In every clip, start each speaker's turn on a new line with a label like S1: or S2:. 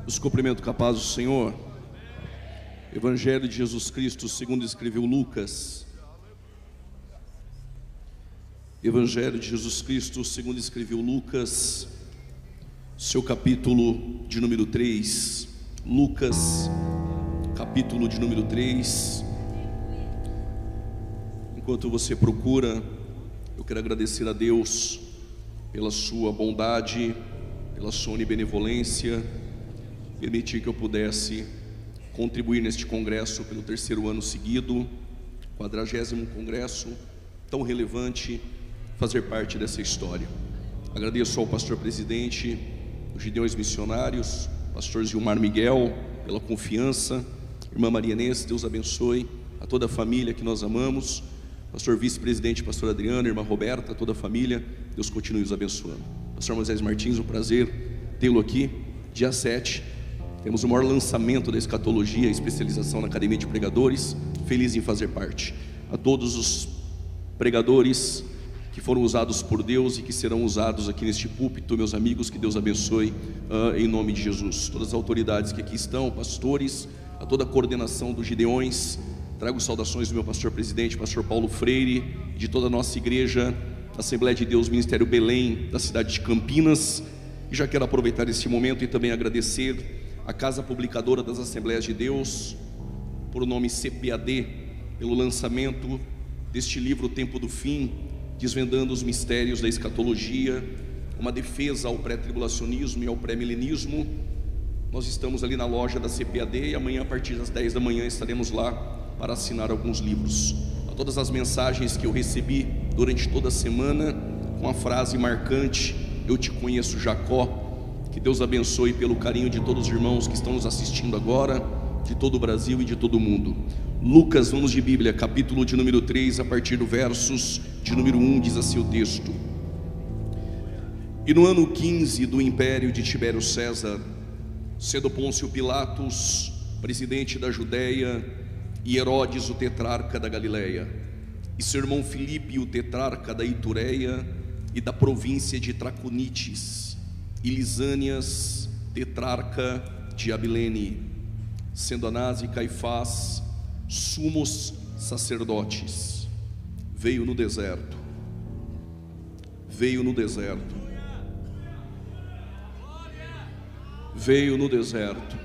S1: Os cumprimento com a paz do Senhor. Evangelho de Jesus Cristo segundo escreveu Lucas. Evangelho de Jesus Cristo segundo escreveu Lucas, seu capítulo de número 3. Lucas, capítulo de número 3. Enquanto você procura, eu quero agradecer a Deus pela sua bondade, pela sua onibenevolência, permitir que eu pudesse contribuir neste congresso pelo terceiro ano seguido, 40º congresso, tão relevante, fazer parte dessa história. Agradeço ao pastor presidente dos Gideões Missionários, pastor Gilmar Miguel, pela confiança, irmã Maria Inês, Deus abençoe, a toda a família que nós amamos, pastor vice-presidente, pastor Adriano, irmã Roberta, toda a família, Deus continue os abençoando. Pastor Moisés Martins, um prazer tê-lo aqui. Dia 7, temos o maior lançamento da escatologia, especialização na Academia de Pregadores, feliz em fazer parte. A todos os pregadores que foram usados por Deus e que serão usados aqui neste púlpito, meus amigos, que Deus abençoe em nome de Jesus. Todas as autoridades que aqui estão, pastores, a toda a coordenação dos Gideões, trago saudações do meu pastor presidente, pastor Paulo Freire, de toda a nossa igreja, Assembleia de Deus, Ministério Belém, da cidade de Campinas. E já quero aproveitar este momento e também agradecer a Casa Publicadora das Assembleias de Deus, por o nome CPAD, pelo lançamento deste livro O Tempo do Fim, desvendando os mistérios da escatologia, uma defesa ao pré-tribulacionismo e ao pré-milenismo. Nós estamos ali na loja da CPAD e amanhã a partir das 10 da manhã estaremos lá para assinar alguns livros. A todas as mensagens que eu recebi durante toda a semana, com a frase marcante: eu te conheço, Jacó. Que Deus abençoe pelo carinho de todos os irmãos que estão nos assistindo agora, de todo o Brasil e de todo o mundo. Lucas, vamos de Bíblia, capítulo de número 3, a partir do versos de número 1, diz assim o texto: E no ano 15 do império de Tibério César, sendo Pôncio Pilatos presidente da Judéia, e Herodes o tetrarca da Galileia, e seu irmão Filipe o tetrarca da Itureia e da província de Traconites, e Lisânias, tetrarca de Abilene, sendo Anás e Caifás sumos sacerdotes, veio no deserto, veio no deserto, veio no deserto,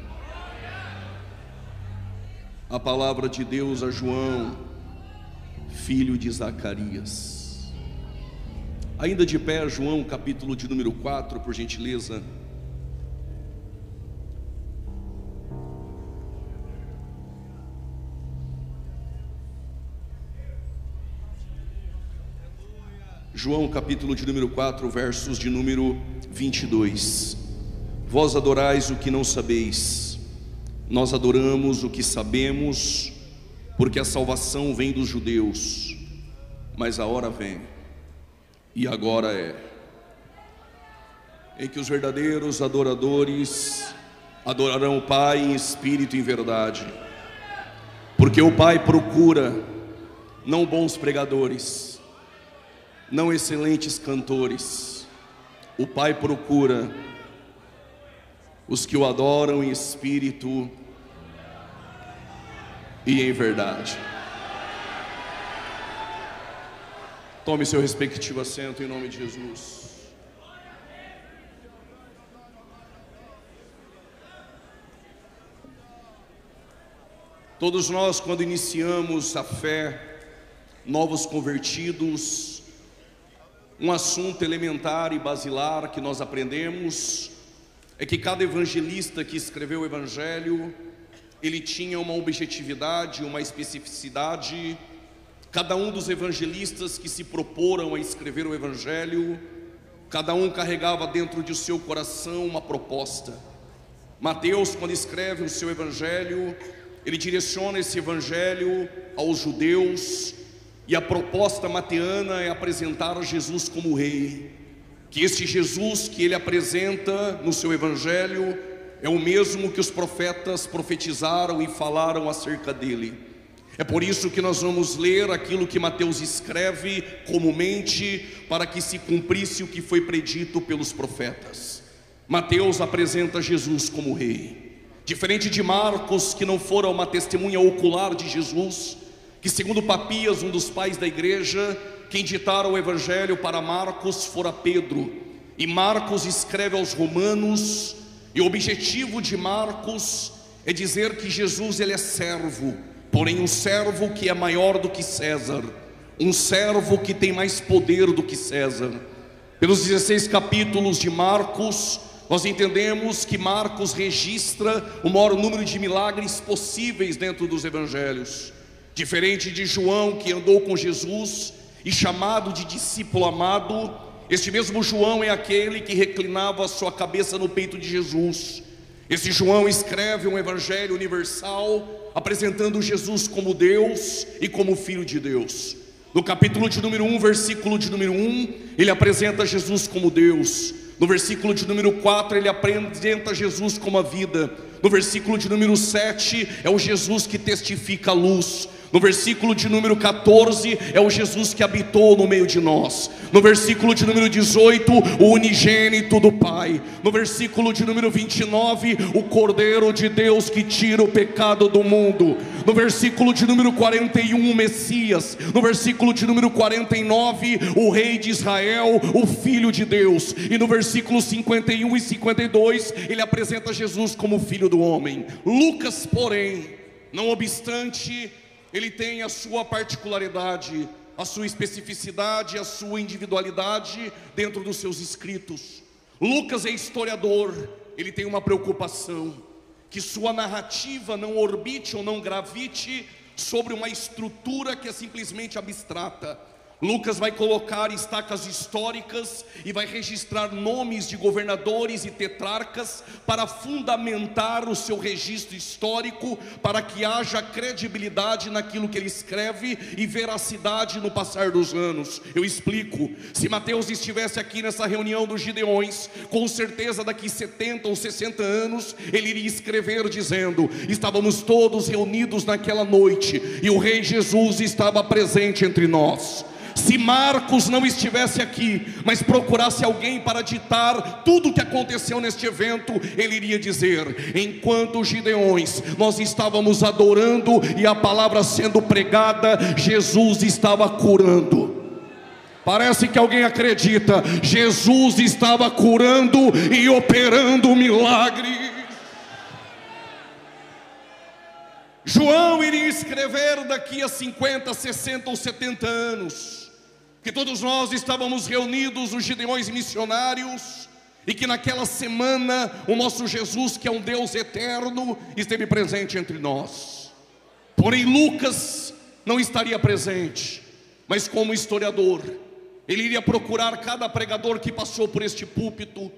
S1: a palavra de Deus a João, filho de Zacarias. Ainda de pé, João, capítulo de número 4, por gentileza. João, capítulo de número 4, versos de número 22. Vós adorais o que não sabeis, nós adoramos o que sabemos, porque a salvação vem dos judeus. Mas a hora vem, e agora é, em que os verdadeiros adoradores adorarão o Pai em espírito e em verdade, porque o Pai procura não bons pregadores, não excelentes cantores. O Pai procura os que o adoram em espírito e em verdade. Tome seu respectivo assento em nome de Jesus. Todos nós, quando iniciamos a fé, novos convertidos, um assunto elementar e basilar que nós aprendemos é que cada evangelista que escreveu o Evangelho, ele tinha uma objetividade, uma especificidade. Cada um dos evangelistas que se proporam a escrever o Evangelho, cada um carregava dentro de seu coração uma proposta. Mateus, quando escreve o seu Evangelho, ele direciona esse Evangelho aos judeus, e a proposta mateana é apresentar Jesus como rei. Que este Jesus que ele apresenta no seu Evangelho é o mesmo que os profetas profetizaram e falaram acerca dele. É por isso que nós vamos ler aquilo que Mateus escreve comumente, para que se cumprisse o que foi predito pelos profetas. Mateus apresenta Jesus como rei. Diferente de Marcos, que não fora uma testemunha ocular de Jesus, que segundo Papias, um dos pais da igreja, quem ditara o evangelho para Marcos fora Pedro. E Marcos escreve aos romanos, e o objetivo de Marcos é dizer que Jesus ele é servo, porém um servo que é maior do que César, um servo que tem mais poder do que César. Pelos 16 capítulos de Marcos, nós entendemos que Marcos registra o maior número de milagres possíveis dentro dos evangelhos. Diferente de João, que andou com Jesus e chamado de discípulo amado, este mesmo João é aquele que reclinava a sua cabeça no peito de Jesus. Esse João escreve um evangelho universal, apresentando Jesus como Deus e como Filho de Deus. No capítulo de número 1, versículo de número 1, ele apresenta Jesus como Deus. No versículo de número 4, ele apresenta Jesus como a vida. No versículo de número 7, é o Jesus que testifica a luz. No versículo de número 14, é o Jesus que habitou no meio de nós. No versículo de número 18, o unigênito do Pai. No versículo de número 29, o Cordeiro de Deus que tira o pecado do mundo. No versículo de número 41, o Messias. No versículo de número 49, o Rei de Israel, o Filho de Deus. E no versículo 51 e 52, ele apresenta Jesus como Filho do Homem. Lucas, porém, não obstante, ele tem a sua particularidade, a sua especificidade, a sua individualidade dentro dos seus escritos. Lucas é historiador, ele tem uma preocupação, que sua narrativa não orbite ou não gravite sobre uma estrutura que é simplesmente abstrata. Lucas vai colocar estacas históricas e vai registrar nomes de governadores e tetrarcas para fundamentar o seu registro histórico, para que haja credibilidade naquilo que ele escreve e veracidade no passar dos anos. Eu explico. Se Mateus estivesse aqui nessa reunião dos Gideões, com certeza daqui 70 ou 60 anos ele iria escrever dizendo: estávamos todos reunidos naquela noite e o Rei Jesus estava presente entre nós. Se Marcos não estivesse aqui, mas procurasse alguém para ditar tudo o que aconteceu neste evento, ele iria dizer: enquanto os Gideões, nós estávamos adorando e a palavra sendo pregada, Jesus estava curando. Parece que alguém acredita. Jesus estava curando e operando milagres. João iria escrever daqui a 50, 60 ou 70 anos que todos nós estávamos reunidos, os Gideões missionários, e que naquela semana o nosso Jesus, que é um Deus eterno, esteve presente entre nós. Porém Lucas não estaria presente, mas como historiador, ele iria procurar cada pregador que passou por este púlpito,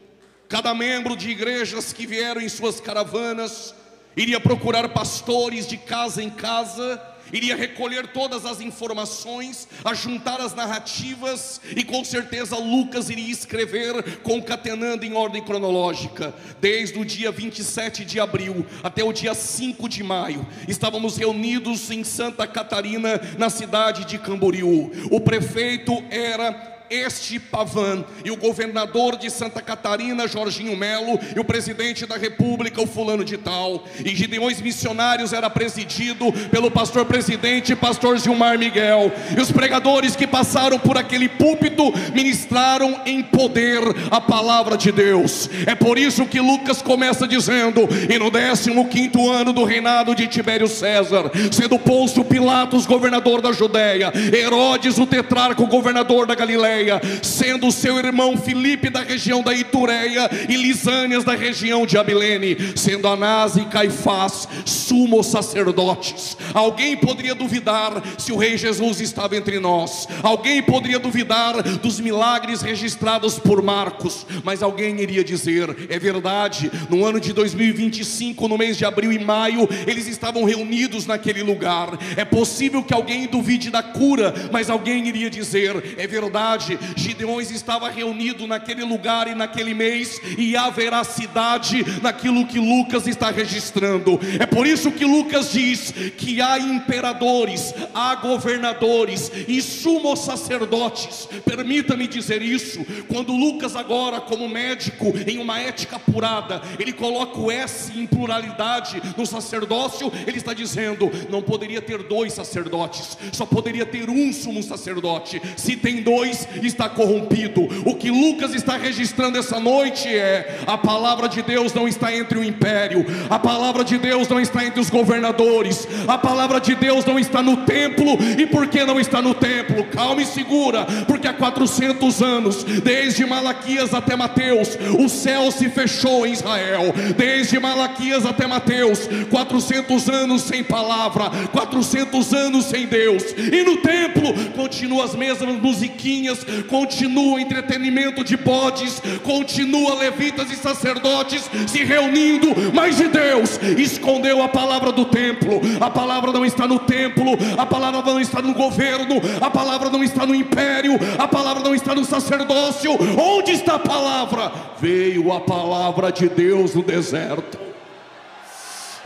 S1: cada membro de igrejas que vieram em suas caravanas, iria procurar pastores de casa em casa, iria recolher todas as informações, ajuntar as narrativas, e com certeza Lucas iria escrever concatenando em ordem cronológica. Desde o dia 27 de abril até o dia 5 de maio, estávamos reunidos em Santa Catarina, na cidade de Camboriú. O prefeito era este Pavan, e o governador de Santa Catarina, Jorginho Melo, e o presidente da república, o fulano de tal. E Gideões missionários era presidido pelo pastor presidente, pastor Gilmar Miguel. E os pregadores que passaram por aquele púlpito ministraram em poder a palavra de Deus. É por isso que Lucas começa dizendo: e no 15º ano do reinado de Tibério César, sendo Pôncio Pilatos governador da Judéia, Herodes o tetrarca governador da Galileia, sendo seu irmão Filipe da região da Itureia e Lisânias da região de Abilene, sendo Anás e Caifás sumos sacerdotes. Alguém poderia duvidar se o Rei Jesus estava entre nós? Alguém poderia duvidar dos milagres registrados por Marcos? Mas alguém iria dizer: é verdade, no ano de 2025, no mês de abril e maio, eles estavam reunidos naquele lugar. É possível que alguém duvide da cura, mas alguém iria dizer: é verdade, verdade, Gideões estava reunido naquele lugar e naquele mês, e há veracidade naquilo que Lucas está registrando. É por isso que Lucas diz que há imperadores, há governadores e sumos sacerdotes. Permita-me dizer isso, quando Lucas agora, como médico, em uma ética apurada, ele coloca o S em pluralidade no sacerdócio, ele está dizendo, não poderia ter dois sacerdotes, só poderia ter um sumo sacerdote. Se tem dois, está corrompido. O que Lucas está registrando essa noite é: a palavra de Deus não está entre o império, a palavra de Deus não está entre os governadores, a palavra de Deus não está no templo. E por que não está no templo? Calma e segura, porque há 400 anos, desde Malaquias até Mateus, o céu se fechou em Israel. Desde Malaquias até Mateus, 400 anos sem palavra, 400 anos sem Deus. E no templo continua as mesmas musiquinhas, continua o entretenimento de bodes, continua levitas e sacerdotes se reunindo, mas de Deus escondeu a palavra do templo. A palavra não está no templo, a palavra não está no governo, a palavra não está no império, a palavra não está no sacerdócio. Onde está a palavra? Veio a palavra de Deus no deserto.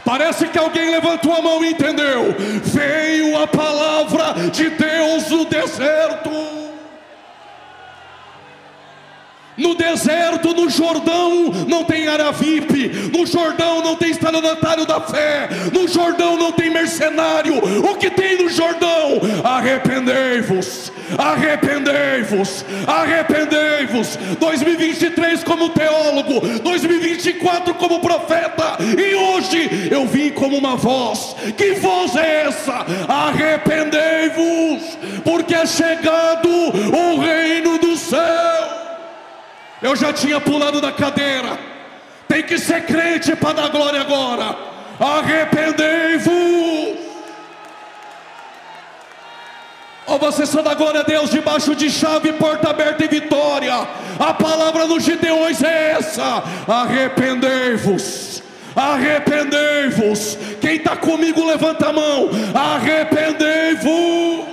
S1: Parece que alguém levantou a mão e entendeu. Veio a palavra de Deus no deserto. No deserto, no Jordão, não tem área VIP. No Jordão não tem estelionatário da fé. No Jordão não tem mercenário. O que tem no Jordão? Arrependei-vos, arrependei-vos, arrependei-vos. 2023 como teólogo, 2024 como profeta, e hoje eu vim como uma voz. Que voz é essa? Arrependei-vos, porque é chegado o reino do céu. Eu já tinha pulado da cadeira. Tem que ser crente para dar glória agora. Arrependei-vos. Ou você só dá glória a Deus debaixo de chave, porta aberta e vitória. A palavra dos Gideões é essa: arrependei-vos, arrependei-vos. Quem está comigo levanta a mão. Arrependei-vos.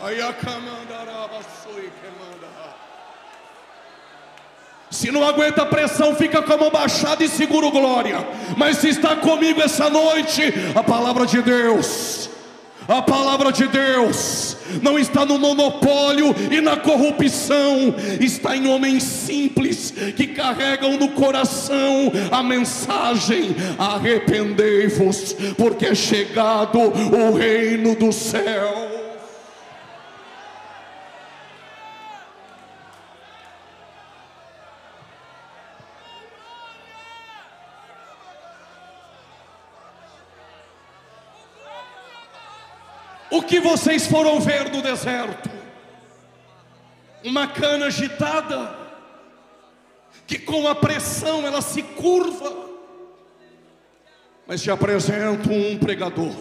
S1: Aí a se não aguenta a pressão, fica com a mão baixada e segura o glória. Mas se está comigo essa noite, a palavra de Deus, a palavra de Deus não está no monopólio e na corrupção, está em homens simples que carregam no coração a mensagem: arrependei-vos, porque é chegado o reino do céu. O que vocês foram ver no deserto? Uma cana agitada, que com a pressão ela se curva. Mas te apresento um pregador,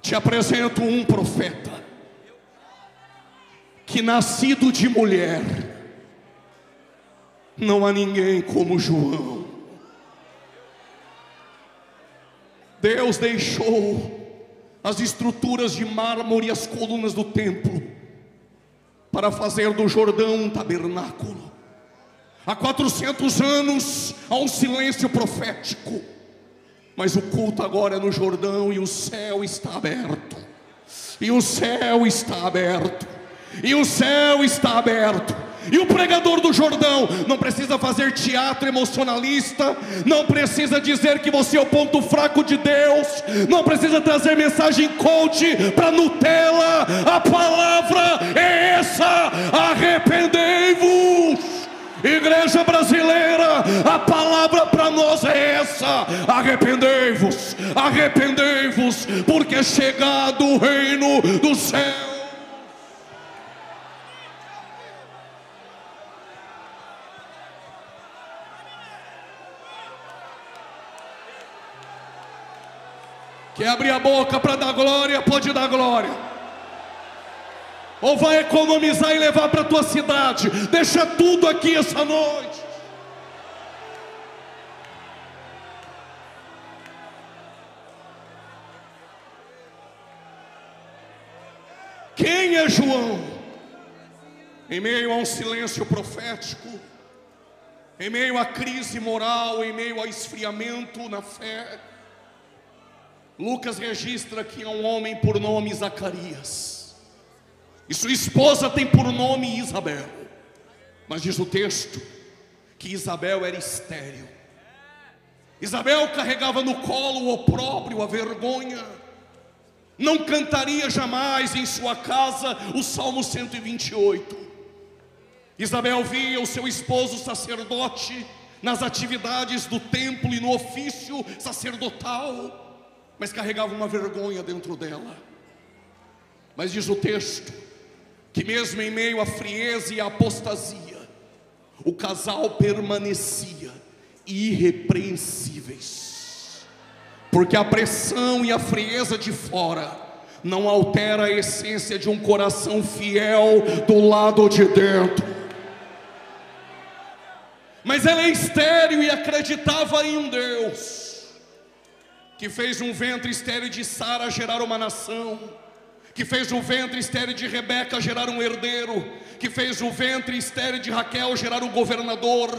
S1: te apresento um profeta, que nascido de mulher, não há ninguém como João. Deus deixou as estruturas de mármore e as colunas do templo para fazer do Jordão um tabernáculo. Há 400 anos há um silêncio profético, mas o culto agora é no Jordão, e o céu está aberto, e o céu está aberto, e o céu está aberto. E o pregador do Jordão não precisa fazer teatro emocionalista, não precisa dizer que você é o ponto fraco de Deus, não precisa trazer mensagem coach para Nutella. A palavra é essa: arrependei-vos. Igreja brasileira, a palavra para nós é essa: arrependei-vos, arrependei-vos, porque é chegado o reino do céu. Quer abrir a boca para dar glória? Pode dar glória. Ou vai economizar e levar para a tua cidade? Deixa tudo aqui essa noite. Quem é João? Em meio a um silêncio profético, em meio à crise moral, em meio ao esfriamento na fé, Lucas registra que é um homem por nome Zacarias, e sua esposa tem por nome Isabel. Mas diz o texto que Isabel era estéril. Isabel carregava no colo o opróbrio, a vergonha. Não cantaria jamais em sua casa o Salmo 128. Isabel via o seu esposo sacerdote nas atividades do templo e no ofício sacerdotal, mas carregava uma vergonha dentro dela. Mas diz o texto que mesmo em meio à frieza e à apostasia, o casal permanecia irrepreensíveis, porque a pressão e a frieza de fora não altera a essência de um coração fiel do lado de dentro. Mas ela é estéril e acreditava em um Deus que fez um ventre estéril de Sara gerar uma nação, que fez o ventre estéril de Rebeca gerar um herdeiro, que fez o ventre estéril de Raquel gerar um governador,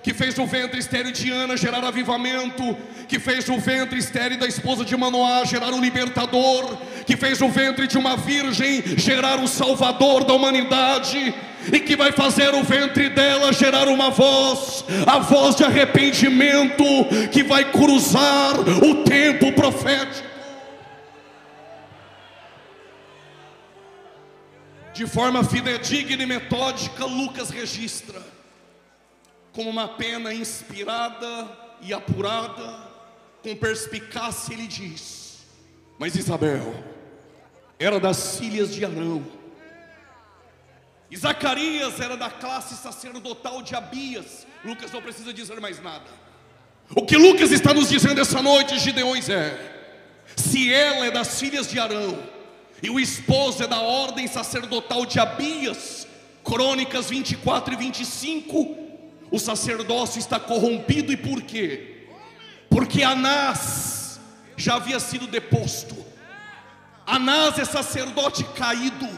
S1: que fez o ventre estéril de Ana gerar avivamento, que fez o ventre estéril da esposa de Manoá gerar um libertador, que fez o ventre de uma virgem gerar um salvador da humanidade, e que vai fazer o ventre dela gerar uma voz, a voz de arrependimento, que vai cruzar o tempo profético. De forma fidedigna e metódica, Lucas registra, como uma pena inspirada e apurada, com perspicácia ele diz: mas Isabel era das filhas de Arão, e Zacarias era da classe sacerdotal de Abias. Lucas não precisa dizer mais nada. O que Lucas está nos dizendo essa noite, Gideões, se ela é das filhas de Arão e o esposo é da ordem sacerdotal de Abias, Crônicas 24 e 25, o sacerdócio está corrompido. E por quê? Porque Anás já havia sido deposto. Anás é sacerdote caído,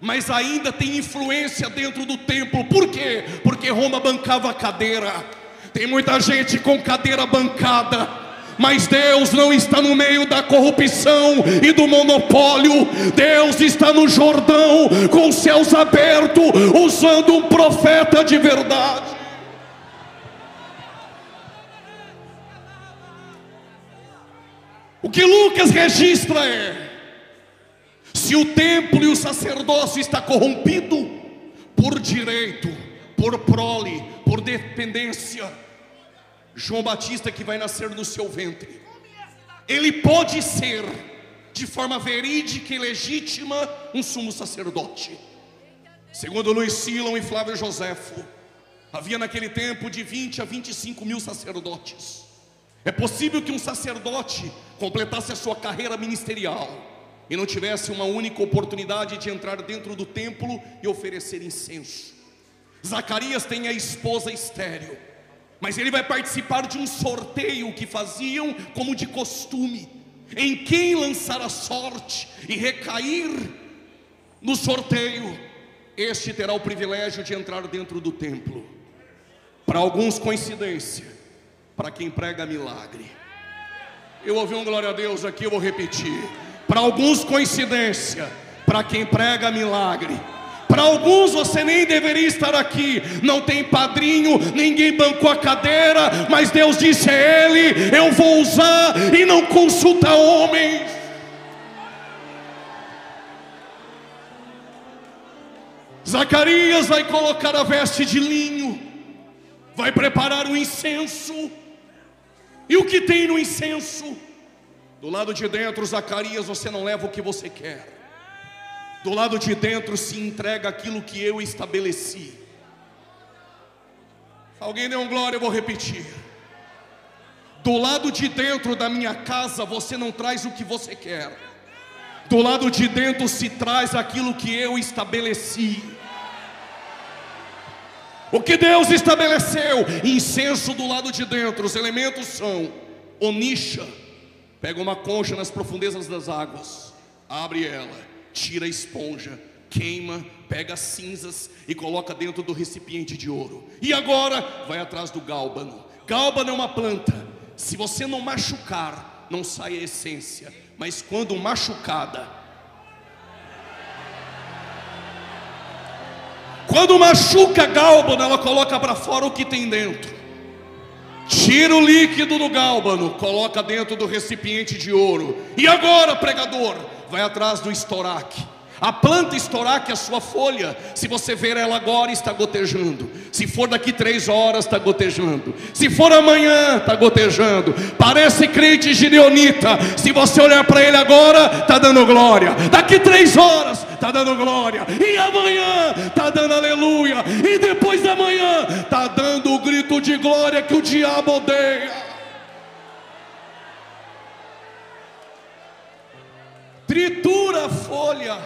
S1: mas ainda tem influência dentro do templo. Por quê? Porque Roma bancava a cadeira. Tem muita gente com cadeira bancada, mas Deus não está no meio da corrupção e do monopólio. Deus está no Jordão com os céus abertos, usando um profeta de verdade. O que Lucas registra se o templo e o sacerdócio está corrompido por direito, por prole, por dependência, João Batista, que vai nascer no seu ventre, ele pode ser de forma verídica e legítima um sumo sacerdote. Segundo Luiz Silon e Flávio Joséfo, havia naquele tempo de 20 a 25 mil sacerdotes. É possível que um sacerdote completasse a sua carreira ministerial e não tivesse uma única oportunidade de entrar dentro do templo e oferecer incenso. Zacarias tem a esposa estéril, mas ele vai participar de um sorteio que faziam como de costume. Em quem lançar a sorte e recair no sorteio, este terá o privilégio de entrar dentro do templo. Para alguns, coincidência, para quem prega milagre. Eu ouvi um glória a Deus aqui, eu vou repetir. Para alguns, coincidência, para quem prega milagre. Para alguns você nem deveria estar aqui, não tem padrinho, ninguém bancou a cadeira, mas Deus disse a ele: eu vou usar, e não consulta homens. Zacarias vai colocar a veste de linho, vai preparar o incenso. E o que tem no incenso? Do lado de dentro, Zacarias, você não leva o que você quer. Do lado de dentro se entrega aquilo que eu estabeleci. Alguém deu um glória, eu vou repetir. Do lado de dentro da minha casa você não traz o que você quer. Do lado de dentro se traz aquilo que eu estabeleci. O que Deus estabeleceu? Incenso do lado de dentro. Os elementos são onixa. Pega uma concha nas profundezas das águas, abre ela, tira a esponja, queima, pega as cinzas e coloca dentro do recipiente de ouro. E agora vai atrás do gálbano. Gálbano é uma planta. Se você não machucar, não sai a essência. Mas quando machucada, quando machuca gálbano, ela coloca para fora o que tem dentro. Tira o líquido do gálbano, coloca dentro do recipiente de ouro. E agora, pregador, vai atrás do estoraque. A planta estoraque, a sua folha, se você ver ela agora, está gotejando. Se for daqui 3 horas, está gotejando. Se for amanhã, está gotejando. Parece crente gideonita. Se você olhar para ele agora, está dando glória. Daqui 3 horas, está dando glória. E amanhã, está dando aleluia. E depois da manhã, está dando o grito de glória que o diabo odeia. Tritura a folha,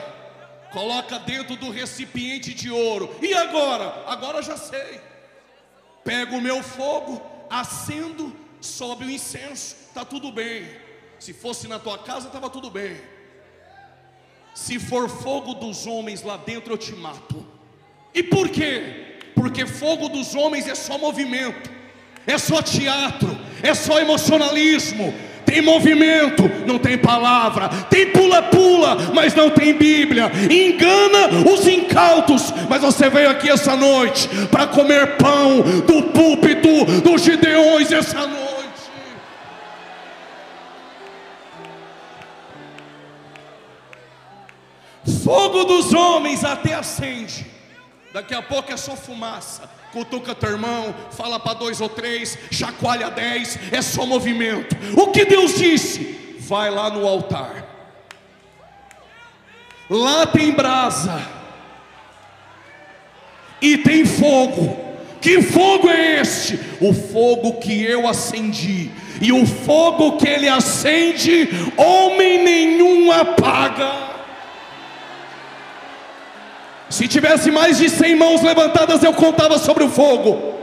S1: coloca dentro do recipiente de ouro. E agora? Agora já sei. Pego o meu fogo, acendo, sobe o incenso, está tudo bem. Se fosse na tua casa, estava tudo bem. Se for fogo dos homens lá dentro, eu te mato. E por quê? Porque fogo dos homens é só movimento, é só teatro, é só emocionalismo. Tem movimento, não tem palavra. Tem pula-pula, mas não tem Bíblia. Engana os incautos. Mas você veio aqui essa noite para comer pão do púlpito dos Gideões essa noite. Fogo dos homens até acende. Daqui a pouco é só fumaça. Cutuca teu irmão, fala para 2 ou 3, chacoalha 10, é só movimento. O que Deus disse? Vai lá no altar. Lá tem brasa e tem fogo. Que fogo é este? O fogo que eu acendi. E o fogo que ele acende, homem nenhum apaga. Se tivesse mais de 100 mãos levantadas, eu contava sobre o fogo.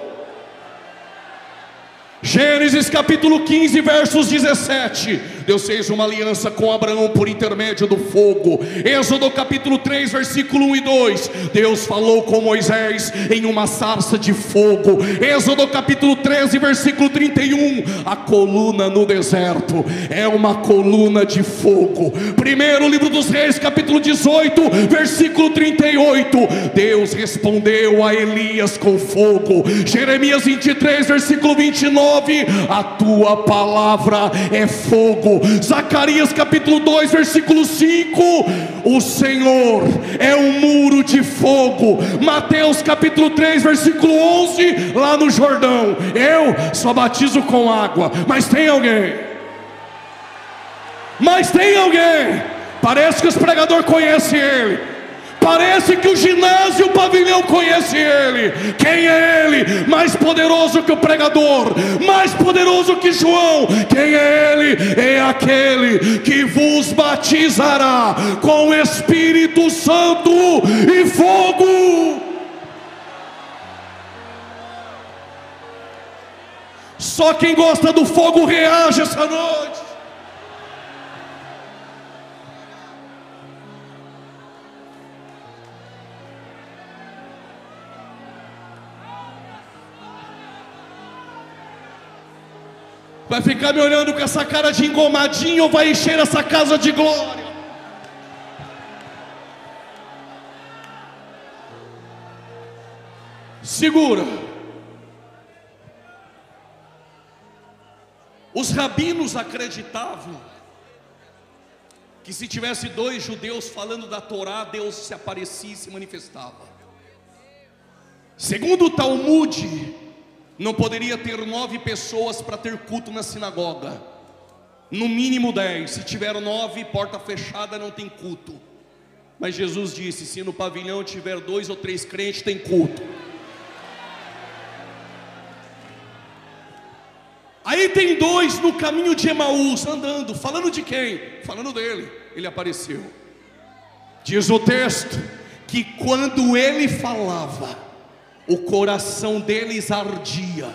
S1: Gênesis capítulo 15, versos 17. Deus fez uma aliança com Abraão por intermédio do fogo. Êxodo capítulo 3, versículo 1 e 2. Deus falou com Moisés em uma sarça de fogo. Êxodo capítulo 13, versículo 31. A coluna no deserto é uma coluna de fogo. Primeiro livro dos Reis, capítulo 18, versículo 38. Deus respondeu a Elias com fogo. Jeremias 23, versículo 29. A tua palavra é fogo. Zacarias capítulo 2, versículo 5. O Senhor é um muro de fogo. Mateus capítulo 3, versículo 11. Lá no Jordão, eu só batizo com água. Mas tem alguém? Parece que os pregadores conhecem ele. Parece que o ginásio, o pavilhão conhece ele. Quem é ele? Mais poderoso que o pregador, mais poderoso que João. Quem é ele? É aquele que vos batizará com o Espírito Santo e fogo. Só quem gosta do fogo reage essa noite. Vai ficar me olhando com essa cara de engomadinho ou vai encher essa casa de glória? Segura. Os rabinos acreditavam que se tivesse 2 judeus falando da Torá, Deus se aparecia e se manifestava. Segundo o Talmud, não poderia ter 9 pessoas para ter culto na sinagoga. No mínimo 10. Se tiver 9, porta fechada, não tem culto. Mas Jesus disse: se no pavilhão tiver 2 ou 3 crentes, tem culto. Aí tem 2 no caminho de Emaús, andando. Falando de quem? Falando dele. Ele apareceu. Diz o texto que quando ele falava, o coração deles ardia.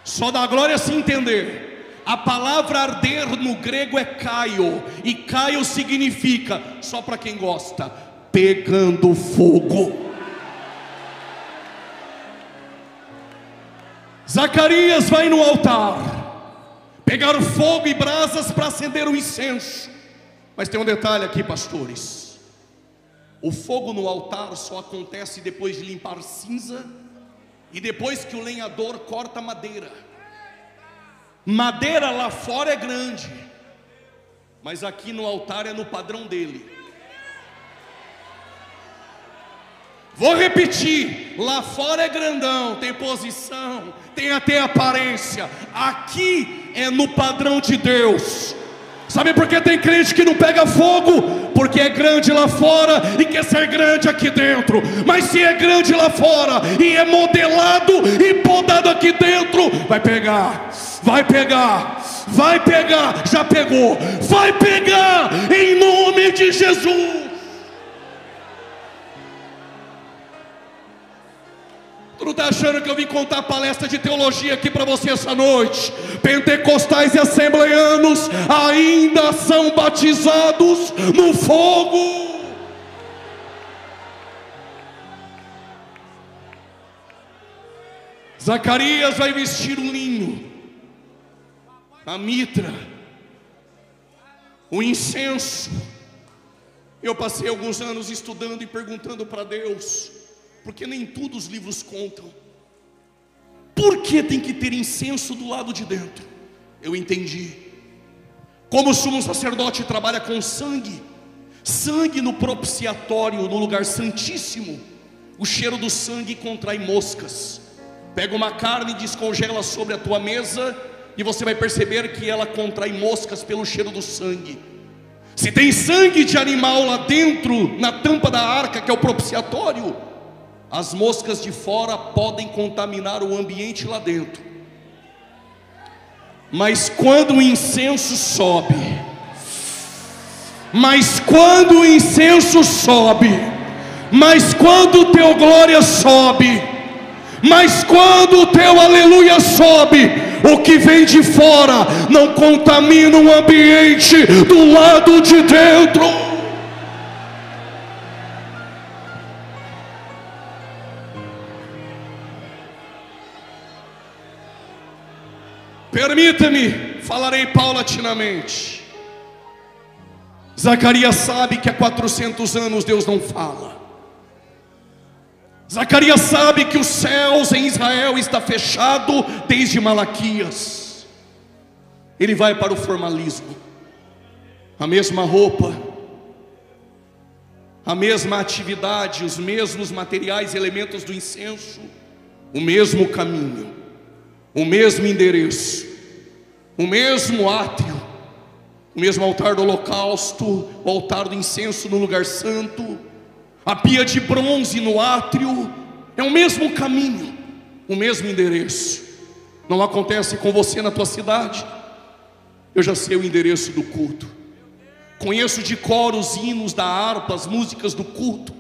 S1: Só dá glória se entender. A palavra arder no grego é kaio, e kaio significa, só para quem gosta, pegando fogo. Zacarias vai no altar pegar fogo e brasas para acender o incenso. Mas tem um detalhe aqui, pastores: o fogo no altar só acontece depois de limpar cinza e depois que o lenhador corta madeira. Madeira lá fora é grande, mas aqui no altar é no padrão dele. Vou repetir: lá fora é grandão, tem posição, tem até aparência. Aqui é no padrão de Deus. Sabe por que tem crente que não pega fogo? Porque é grande lá fora e quer ser grande aqui dentro. Mas se é grande lá fora e é modelado e podado aqui dentro, vai pegar, vai pegar, vai pegar. Já pegou, vai pegar em nome de Jesus. Tu não está achando que eu vim contar palestra de teologia aqui para você essa noite? Pentecostais e assembleanos ainda são batizados no fogo. Zacarias vai vestir um linho, a mitra, o incenso. Eu passei alguns anos estudando e perguntando para Deus, porque nem tudo os livros contam, por que tem que ter incenso do lado de dentro? Eu entendi. Como o sumo sacerdote trabalha com sangue, sangue no propiciatório, no lugar santíssimo, o cheiro do sangue contrai moscas. Pega uma carne e descongela sobre a tua mesa, e você vai perceber que ela contrai moscas pelo cheiro do sangue. Se tem sangue de animal lá dentro, na tampa da arca, que é o propiciatório, as moscas de fora podem contaminar o ambiente lá dentro. Mas quando o incenso sobe, mas quando o incenso sobe, mas quando o teu glória sobe, mas quando o teu aleluia sobe, o que vem de fora não contamina o ambiente do lado de dentro. Permita-me, falarei paulatinamente. Zacarias sabe que há 400 anos Deus não fala. Zacarias sabe que os céus em Israel está fechado desde Malaquias. Ele vai para o formalismo. A mesma roupa, a mesma atividade, os mesmos materiais e elementos do incenso, o mesmo caminho, o mesmo endereço, o mesmo átrio, o mesmo altar do holocausto, o altar do incenso no lugar santo, a pia de bronze no átrio. É o mesmo caminho, o mesmo endereço. Não acontece com você na tua cidade? Eu já sei o endereço do culto, conheço de cor os hinos da harpa, as músicas do culto.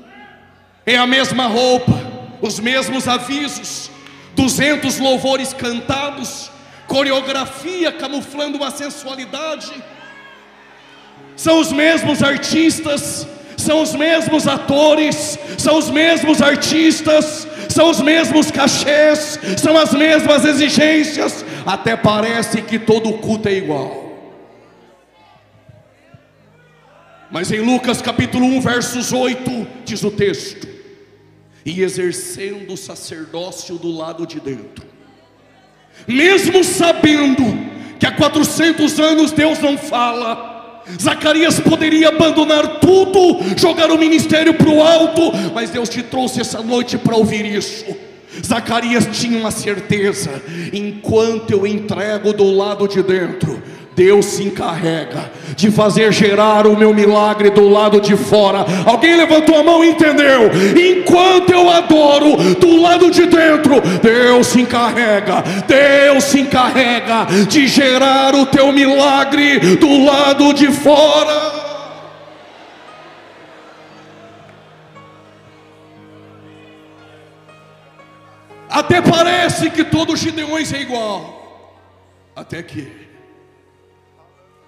S1: É a mesma roupa, os mesmos avisos, 200 louvores cantados, coreografia camuflando uma sensualidade. São os mesmos artistas, são os mesmos atores, são os mesmos artistas, são os mesmos cachês, são as mesmas exigências. Até parece que todo culto é igual. Mas em Lucas capítulo 1 versos 8 diz o texto: e exercendo o sacerdócio do lado de dentro, mesmo sabendo que há 400 anos Deus não fala, Zacarias poderia abandonar tudo, jogar o ministério para o alto, mas Deus te trouxe essa noite para ouvir isso. Zacarias tinha uma certeza: enquanto eu entrego do lado de dentro, Deus se encarrega de fazer gerar o meu milagre do lado de fora. Alguém levantou a mão e entendeu? Enquanto eu adoro do lado de dentro, Deus se encarrega de gerar o teu milagre do lado de fora. Até parece que todos os gideões é igual, até que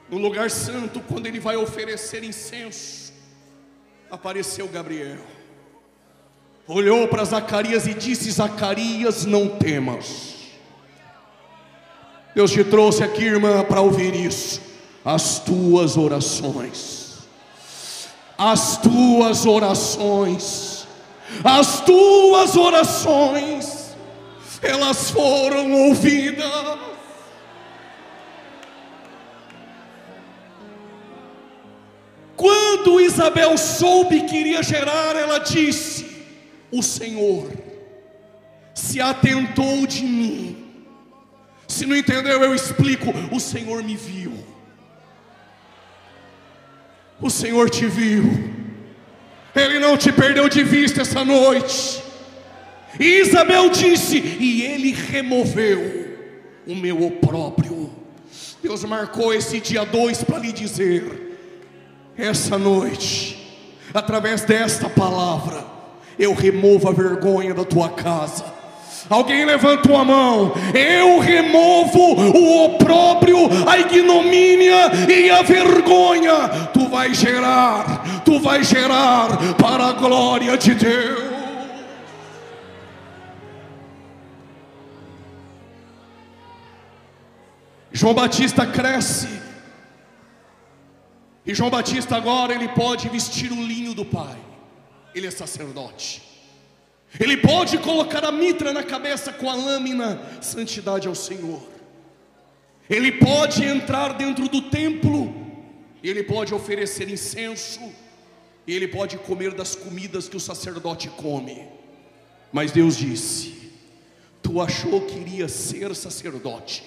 S1: no lugar santo, quando ele vai oferecer incenso, apareceu Gabriel, olhou para Zacarias e disse: Zacarias, não temas. Deus te trouxe aqui, irmã, para ouvir isso. As tuas orações, as tuas orações, as tuas orações, elas foram ouvidas. Quando Isabel soube que iria gerar, ela disse: o Senhor se atentou de mim. Se não entendeu, eu explico. O Senhor me viu. O Senhor te viu. Ele não te perdeu de vista essa noite. E Isabel disse: e Ele removeu o meu opróbrio. Deus marcou esse dia 2 para lhe dizer: essa noite, através desta palavra, eu removo a vergonha da tua casa. Alguém levanta uma mão. Eu removo o opróbrio, a ignomínia e a vergonha. Tu vai gerar para a glória de Deus. João Batista cresce, e João Batista agora ele pode vestir o linho do Pai. Ele é sacerdote. Ele pode colocar a mitra na cabeça com a lâmina, santidade ao Senhor. Ele pode entrar dentro do templo, ele pode oferecer incenso, e ele pode comer das comidas que o sacerdote come. Mas Deus disse: tu achou que iria ser sacerdote,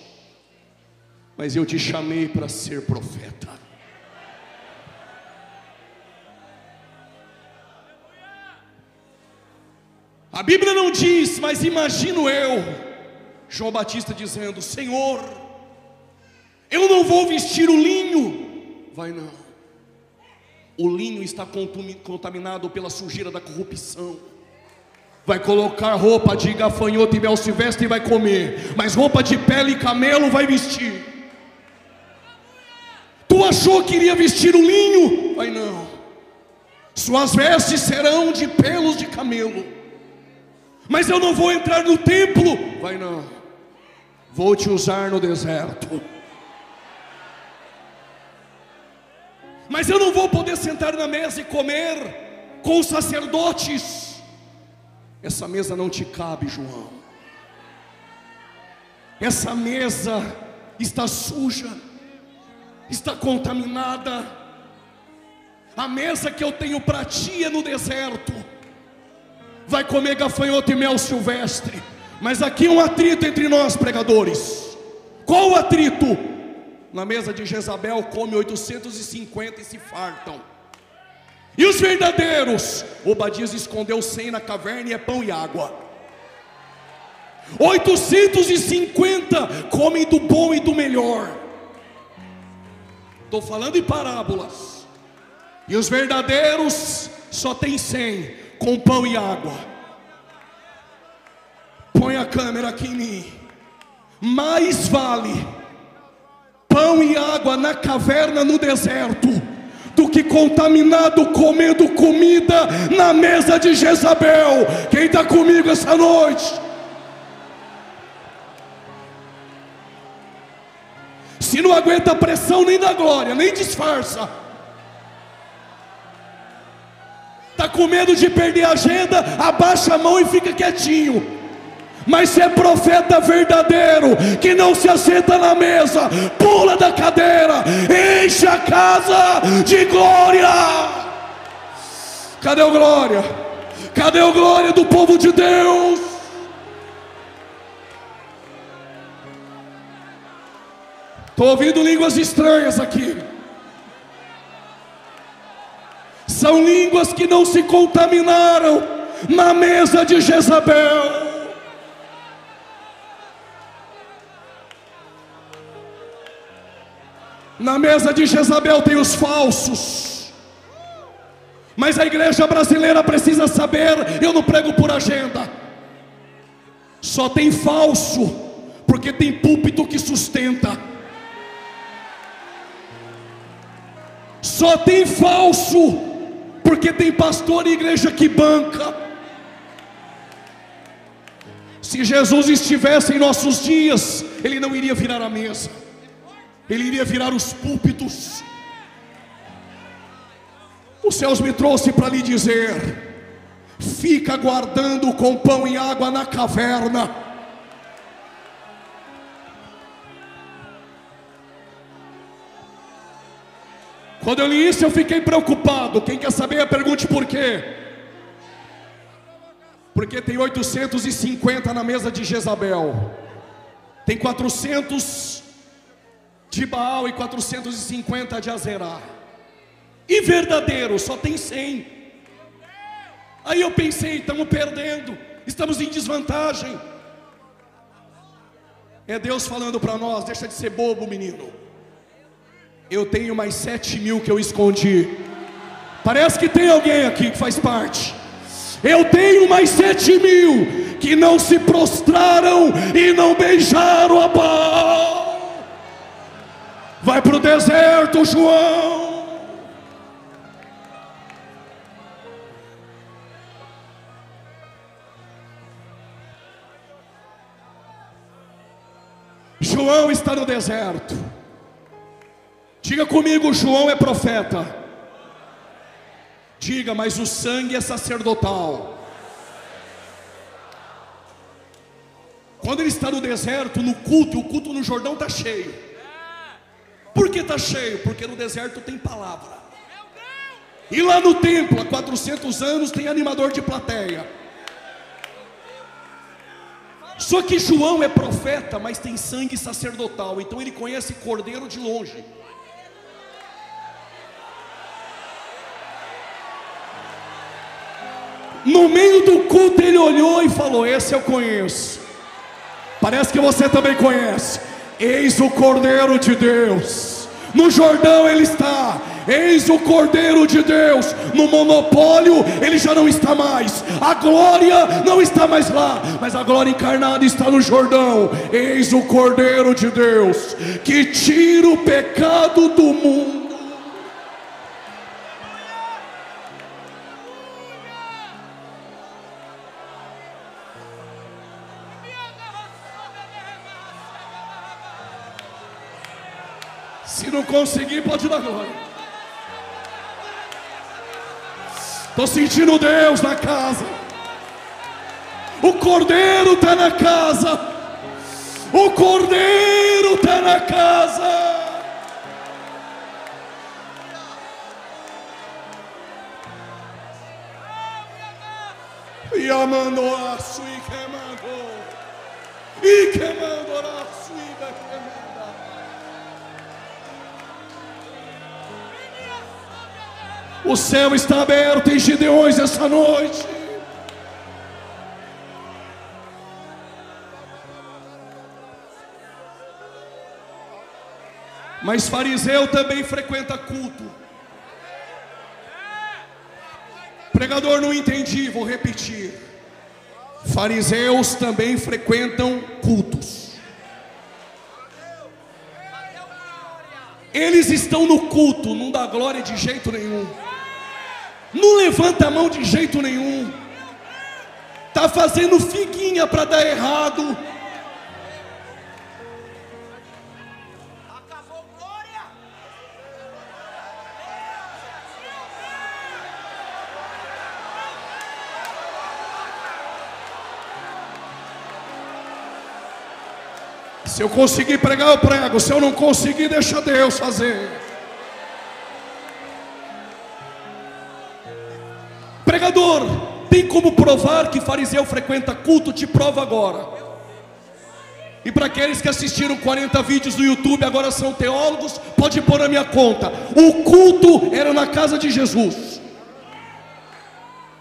S1: mas eu te chamei para ser profeta. A Bíblia não diz, mas imagino eu, João Batista dizendo: Senhor, eu não vou vestir o linho. Vai não. O linho está contaminado pela sujeira da corrupção. Vai colocar roupa de gafanhoto e mel silvestre e vai comer, mas roupa de pele e camelo vai vestir. Tu achou que iria vestir o linho? Vai não. Suas vestes serão de pelos de camelo. Mas eu não vou entrar no templo. Vai não. Vou te usar no deserto. Mas eu não vou poder sentar na mesa e comer com os sacerdotes. Essa mesa não te cabe, João. Essa mesa está suja, está contaminada. A mesa que eu tenho para ti é no deserto. Vai comer gafanhoto e mel silvestre. Mas aqui um atrito entre nós, pregadores. Qual o atrito? Na mesa de Jezabel come 850 e se fartam. E os verdadeiros? Obadias escondeu 100 na caverna e é pão e água. 850 comem do bom e do melhor. Estou falando em parábolas. E os verdadeiros só tem 100 com pão e água. Põe a câmera aqui em mim. Mais vale pão e água na caverna no deserto do que contaminado comendo comida na mesa de Jezabel. Quem está comigo essa noite? Se não aguenta a pressão nem da glória, nem disfarça. Está com medo de perder a agenda, abaixa a mão e fica quietinho. Mas se é profeta verdadeiro, que não se assenta na mesa, pula da cadeira, enche a casa de glória. Cadê o glória? Cadê o glória do povo de Deus? Estou ouvindo línguas estranhas aqui. São línguas que não se contaminaram na mesa de Jezabel. Na mesa de Jezabel tem os falsos. Mas a igreja brasileira precisa saber, eu não prego por agenda. Só tem falso, porque tem púlpito que sustenta. Só tem falso, porque tem pastor e igreja que banca. Se Jesus estivesse em nossos dias, Ele não iria virar a mesa, Ele iria virar os púlpitos. Os céus me trouxe para lhe dizer: fica aguardando com pão e água na caverna. Quando eu li isso, eu fiquei preocupado. Quem quer saber, pergunte por quê. Porque tem 850 na mesa de Jezabel, tem 400 de Baal e 450 de Azerá, e verdadeiro só tem 100. Aí eu pensei, estamos perdendo, estamos em desvantagem. É Deus falando para nós: deixa de ser bobo, menino. Eu tenho mais 7.000 que eu escondi. Parece que tem alguém aqui que faz parte. Eu tenho mais 7.000 que não se prostraram e não beijaram a Baal. Vai para o deserto, João. João está no deserto. Diga comigo: João é profeta. Diga: mas o sangue é sacerdotal. Quando ele está no deserto, no culto, o culto no Jordão está cheio. Por que está cheio? Porque no deserto tem palavra. E lá no templo, há 400 anos, tem animador de plateia. Só que João é profeta, mas tem sangue sacerdotal. Então ele conhece cordeiro de longe. No meio do culto ele olhou e falou: esse eu conheço. Parece que você também conhece. Eis o Cordeiro de Deus. No Jordão ele está. Eis o Cordeiro de Deus. No monopólio ele já não está mais. A glória não está mais lá, mas a glória encarnada está no Jordão. Eis o Cordeiro de Deus, que tira o pecado do mundo. Se não conseguir, pode dar glória. Estou sentindo Deus na casa. O Cordeiro está na casa. O Cordeiro está na casa. E amando a sua e queimando a sua queimando. O céu está aberto em Gideões essa noite. Mas fariseu também frequenta culto. Pregador, não entendi, vou repetir. Fariseus também frequentam cultos. Eles estão no culto, não dá glória de jeito nenhum, não levanta a mão de jeito nenhum, está fazendo figuinha para dar errado. Acabou glória. Se eu conseguir pregar, eu prego. Se eu não conseguir, deixa Deus fazer. Pregador, tem como provar que fariseu frequenta culto? Te prova agora. E para aqueles que assistiram 40 vídeos no YouTube, agora são teólogos, pode pôr na minha conta. O culto era na casa de Jesus.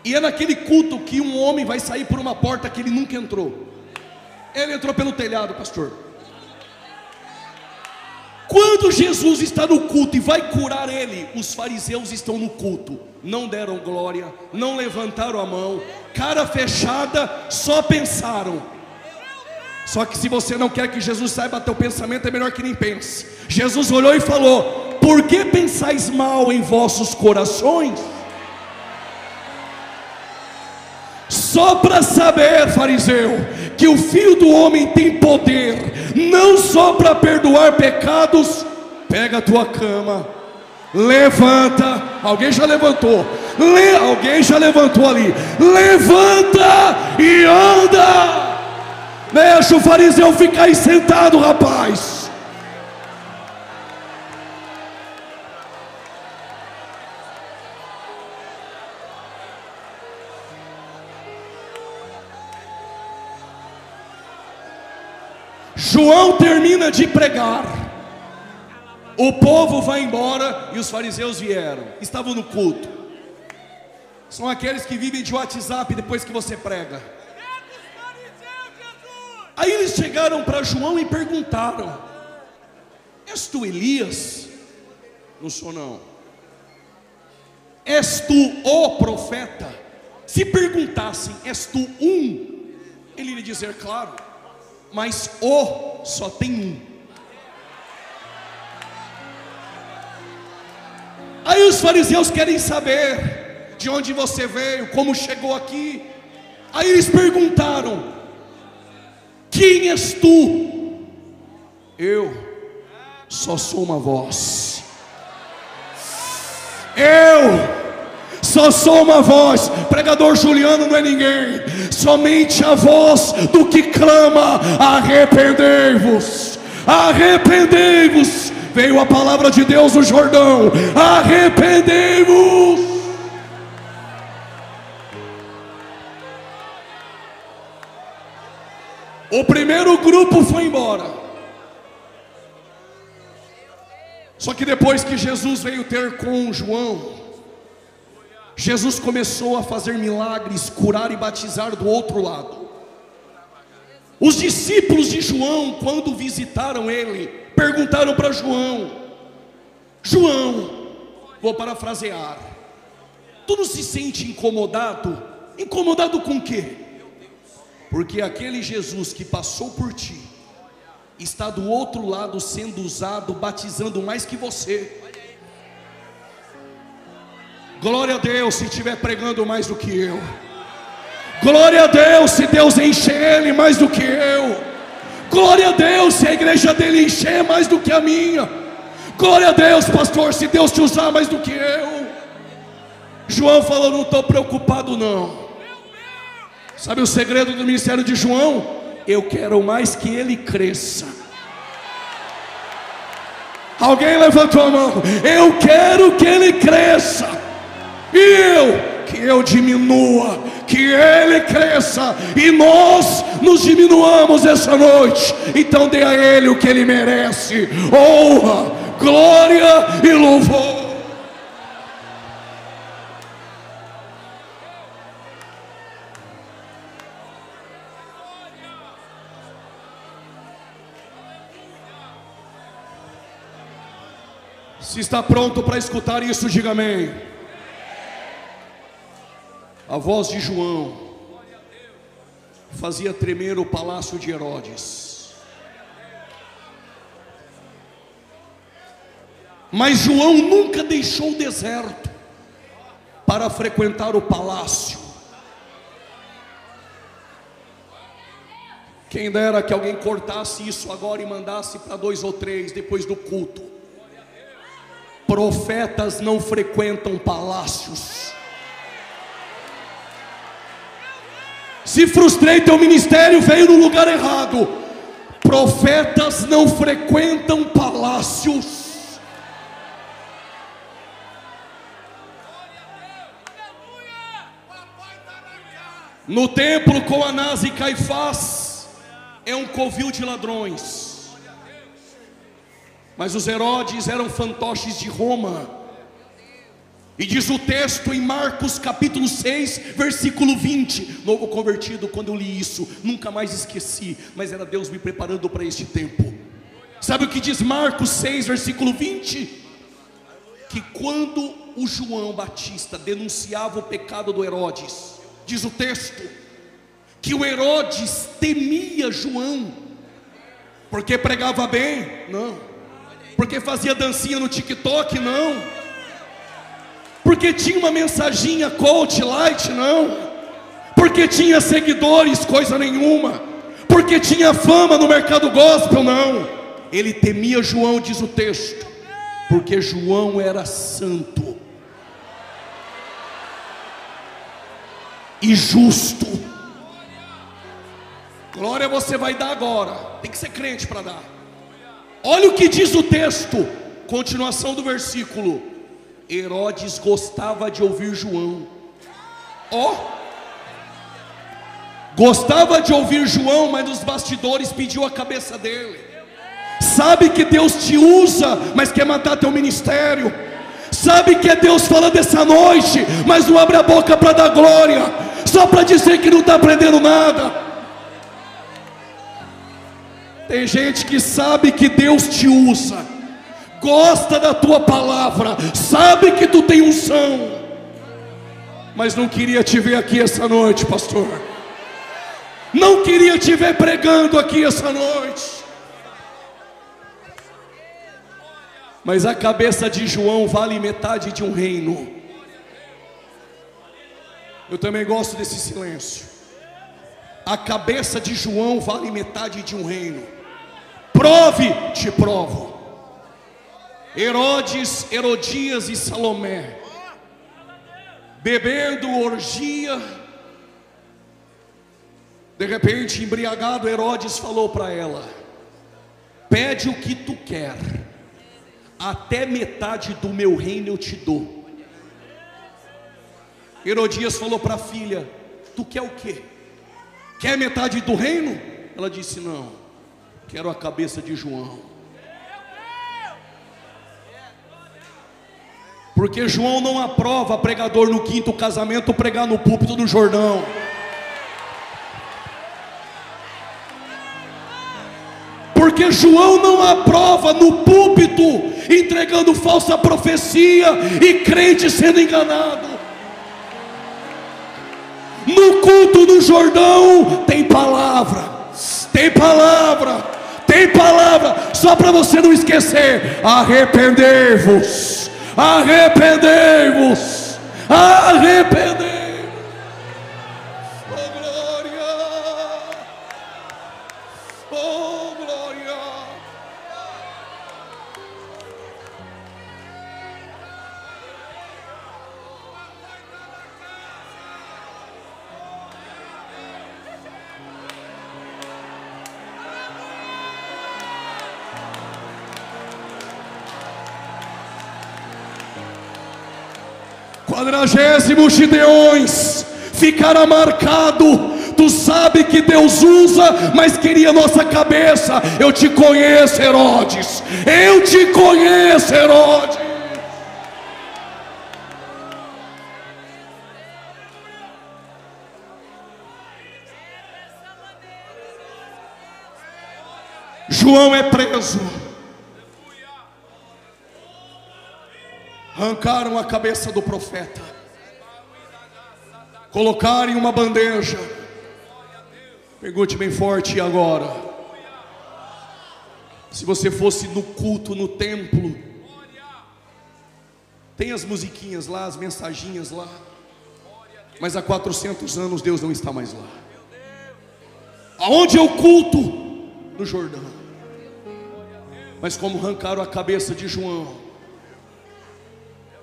S1: E é naquele culto que um homem vai sair por uma porta que ele nunca entrou. Ele entrou pelo telhado, pastor. Quando Jesus está no culto e vai curar ele, os fariseus estão no culto, não deram glória, não levantaram a mão, cara fechada, só pensaram. Só que se você não quer que Jesus saiba teu pensamento, é melhor que nem pense. Jesus olhou e falou:
S2: por que pensais mal em vossos corações? Só para saber, fariseu, que o Filho do Homem tem poder, não só para perdoar pecados. Pega a tua cama, levanta. Alguém já levantou? Alguém já levantou ali? Levanta e anda. Deixa o fariseu ficar aí sentado, rapaz. João termina de pregar, o povo vai embora e os fariseus vieram, estavam no culto. São aqueles que vivem de WhatsApp depois que você prega. Aí eles chegaram para João e perguntaram: és tu Elias? Não sou não. És tu o profeta? Se perguntassem: és tu um? Ele iria dizer: claro, mas o só tem um. Aí os fariseus querem saber de onde você veio, como chegou aqui. Aí eles perguntaram: quem és tu? Eu só sou uma voz. Eu só sou uma voz. Pregador Juliano não é ninguém, somente a voz do que clama: arrependei-vos, arrependei-vos. Veio a palavra de Deus no Jordão: arrependei-vos. O primeiro grupo foi embora. Só que depois que Jesus veio ter com João, Jesus começou a fazer milagres, curar e batizar do outro lado. Os discípulos de João, quando visitaram ele, perguntaram para João: João, vou parafrasear, tu não se sente incomodado? Incomodado com o quê? Porque aquele Jesus que passou por ti está do outro lado sendo usado, batizando mais que você. Glória a Deus se estiver pregando mais do que eu. Glória a Deus se Deus encher ele mais do que eu. Glória a Deus se a igreja dele encher mais do que a minha. Glória a Deus, pastor, se Deus te usar mais do que eu. João falou: não estou preocupado não. Sabe o segredo do ministério de João? Eu quero mais que ele cresça. Alguém levantou a mão. Eu quero que ele cresça, e que eu diminua, que ele cresça e nós nos diminuamos essa noite. Então dê a ele o que ele merece: honra, glória e louvor. Se está pronto para escutar isso, diga amém. A voz de João fazia tremer o palácio de Herodes. Mas João nunca deixou o deserto para frequentar o palácio. Quem dera que alguém cortasse isso agora e mandasse para 2 ou 3 depois do culto. Profetas não frequentam palácios. Se frustrei, teu ministério veio no lugar errado. Profetas não frequentam palácios. No templo com Anás e Caifás é um covil de ladrões. Mas os Herodes eram fantoches de Roma. E diz o texto em Marcos capítulo 6, versículo 20. Novo convertido, quando eu li isso, nunca mais esqueci. Mas era Deus me preparando para este tempo. Sabe o que diz Marcos 6, versículo 20? Que quando o João Batista denunciava o pecado do Herodes, diz o texto, que o Herodes temia João, porque pregava bem? Não, porque fazia dancinha no TikTok, não. Porque tinha uma mensaginha coach light, não. Porque tinha seguidores, coisa nenhuma. Porque tinha fama no mercado gospel, não. Ele temia João, diz o texto, porque João era santo e justo. Glória você vai dar agora. Tem que ser crente para dar. Olha o que diz o texto, continuação do versículo. Herodes gostava de ouvir João. Gostava de ouvir João, mas nos bastidores pediu a cabeça dele. Sabe que Deus te usa, mas quer matar teu ministério. Sabe que é Deus falando essa noite, mas não abre a boca para dar glória, só para dizer que não está aprendendo nada. Tem gente que sabe que Deus te usa, gosta da tua palavra, sabe que tu tem unção, mas não queria te ver aqui essa noite, pastor. Não queria te ver pregando aqui essa noite. Mas a cabeça de João vale metade de um reino. Eu também gosto desse silêncio. A cabeça de João vale metade de um reino. Prove, te provo. Herodes, Herodias e Salomé, bebendo orgia. De repente, embriagado, Herodes falou para ela: pede o que tu quer, até metade do meu reino eu te dou. Herodias falou para a filha: tu quer o quê? Quer metade do reino? Ela disse: não, quero a cabeça de João. Porque João não aprova pregador no quinto casamento pregar no púlpito do Jordão. Porque João não aprova no púlpito entregando falsa profecia e crente sendo enganado. No culto do Jordão tem palavra, tem palavra, tem palavra. Só para você não esquecer: arrependei-vos, arrependei-vos, arrependei-vos. Quadragésimo Gideões ficará marcado. Tu sabe que Deus usa, mas queria nossa cabeça. Eu te conheço, Herodes. Eu te conheço, Herodes. João é preso. Arrancaram a cabeça do profeta, colocaram em uma bandeja. Pergunte bem forte: e agora? Se você fosse no culto, no templo, tem as musiquinhas lá, as mensaginhas lá, mas há 400 anos Deus não está mais lá. Aonde é o culto? No Jordão. Mas como arrancaram a cabeça de João,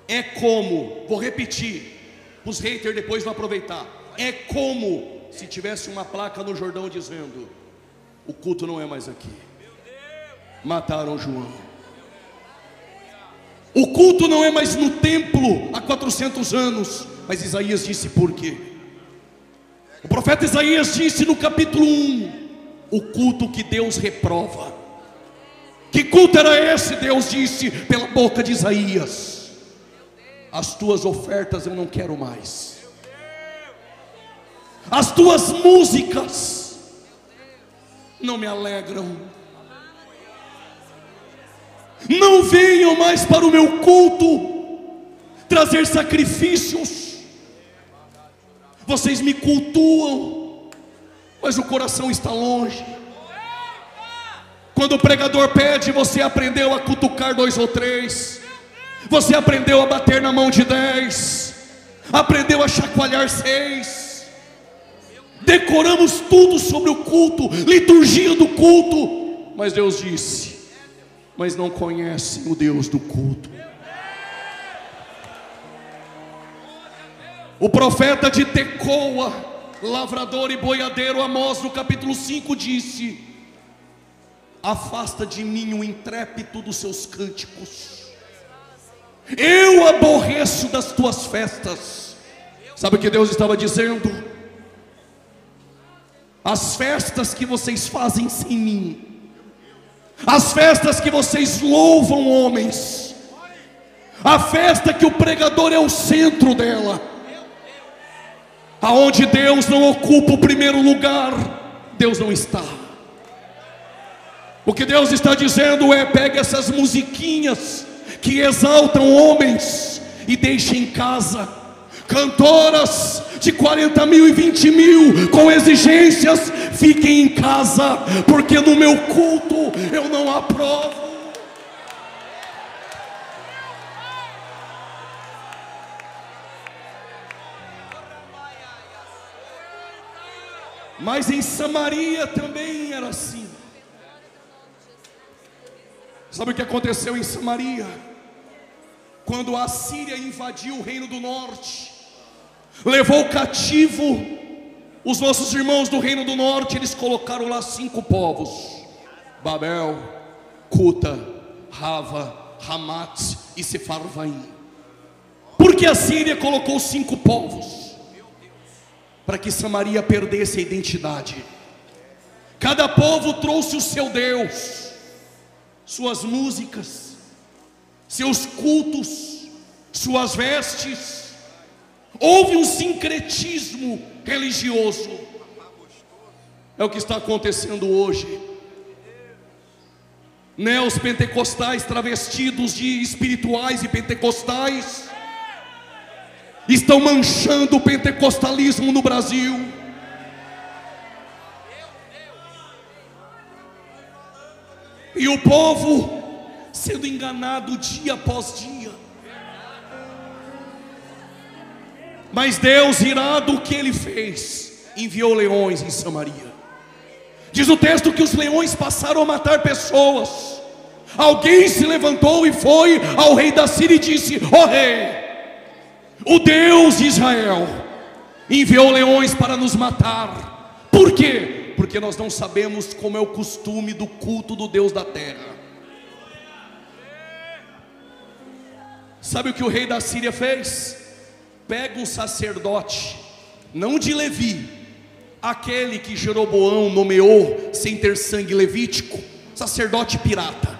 S2: é como, vou repetir, os haters depois vão aproveitar. É como se tivesse uma placa no Jordão dizendo: o culto não é mais aqui. Mataram João. O culto não é mais no templo há 400 anos. Mas Isaías disse por quê? O profeta Isaías disse no capítulo 1: o culto que Deus reprova. Que culto era esse? Deus disse pela boca de Isaías: as tuas ofertas eu não quero mais. As tuas músicas não me alegram. Não venham mais para o meu culto trazer sacrifícios. Vocês me cultuam, mas o coração está longe. Quando o pregador pede, você aprendeu a cutucar 2 ou 3, você aprendeu a bater na mão de 10, aprendeu a chacoalhar 6, decoramos tudo sobre o culto, liturgia do culto, mas Deus disse: mas não conhecem o Deus do culto. O profeta de Tecoa, lavrador e boiadeiro, Amós, no capítulo 5 disse: afasta de mim o intrépito dos seus cânticos, eu aborreço das tuas festas. Sabe o que Deus estava dizendo? As festas que vocês fazem sem mim, as festas que vocês louvam homens, a festa que o pregador é o centro dela, aonde Deus não ocupa o primeiro lugar, Deus não está. O que Deus está dizendo é: pegue essas musiquinhas que exaltam homens e deixe em casa cantoras de 40 mil e 20 mil com exigências, fiquem em casa, porque no meu culto eu não aprovo. Mas em Samaria também era assim. Sabe o que aconteceu em Samaria? Quando a Síria invadiu o reino do norte, levou cativo os nossos irmãos do reino do norte, eles colocaram lá 5 povos: Babel, Cuta, Rava, Hamat e Sefarvaim. Por que a Síria colocou 5 povos? Para que Samaria perdesse a identidade. Cada povo trouxe o seu Deus, suas músicas, seus cultos, suas vestes. Houve um sincretismo religioso. É o que está acontecendo hoje. Neopentecostais travestidos de espirituais e pentecostais estão manchando o pentecostalismo no Brasil. E o povo sendo enganado dia após dia. Mas Deus, irado, o que Ele fez? Enviou leões em Samaria. Diz o texto que os leões passaram a matar pessoas. Alguém se levantou e foi ao rei da Síria e disse: ó rei, o Deus de Israel enviou leões para nos matar. Por quê? Porque nós não sabemos como é o costume do culto do Deus da terra. Sabe o que o rei da Síria fez? Pega um sacerdote, não de Levi, aquele que Jeroboão nomeou sem ter sangue levítico, sacerdote pirata.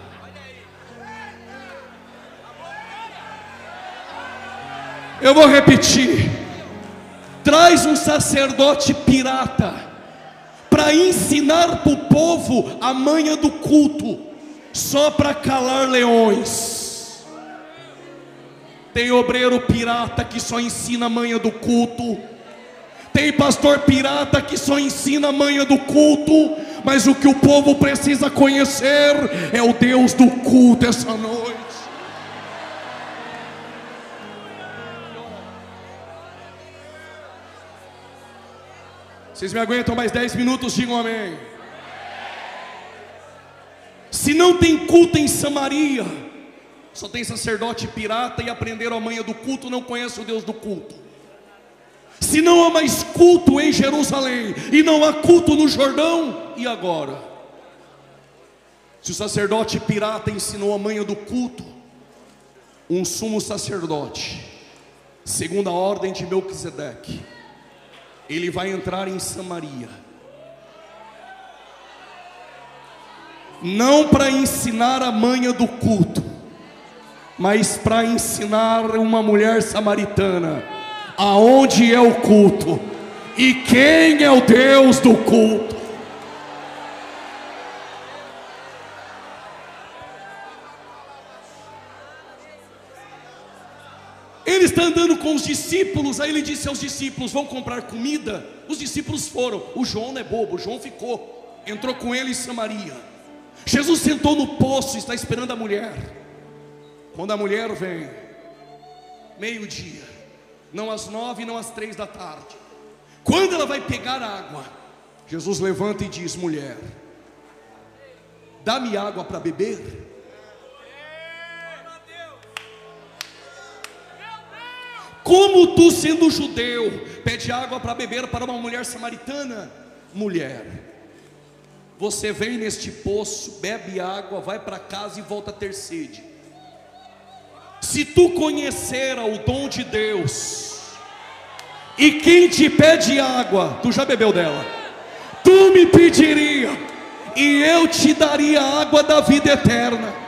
S2: Eu vou repetir: traz um sacerdote pirata para ensinar para o povo a manha do culto, só para calar leões. Tem obreiro pirata que só ensina a manha do culto, tem pastor pirata que só ensina a manha do culto, mas o que o povo precisa conhecer é o Deus do culto essa noite. Vocês me aguentam mais 10 minutos? Digam amém. Se não tem culto em Samaria, só tem sacerdote pirata e aprenderam a manha do culto, não conhece o Deus do culto. Se não há mais culto em Jerusalém e não há culto no Jordão, e agora? Se o sacerdote pirata ensinou a manha do culto, um sumo sacerdote, segundo a ordem de Melquisedeque, ele vai entrar em Samaria, não para ensinar a manha do culto, mas para ensinar uma mulher samaritana aonde é o culto e quem é o Deus do culto. Ele está andando com os discípulos, aí ele disse aos discípulos: vão comprar comida? Os discípulos foram. O João não é bobo, o João ficou, entrou com ele em Samaria. Jesus sentou no poço e está esperando a mulher. Quando a mulher vem, meio-dia, não às 9, não às 3 da tarde. Quando ela vai pegar água, Jesus levanta e diz: mulher, dá-me água para beber. Como tu, sendo judeu, pede água para beber para uma mulher samaritana? Mulher, você vem neste poço, bebe água, vai para casa e volta a ter sede. Se tu conhecera o dom de Deus, e quem te pede água, tu já bebeu dela, tu me pediria, e eu te daria a água da vida eterna.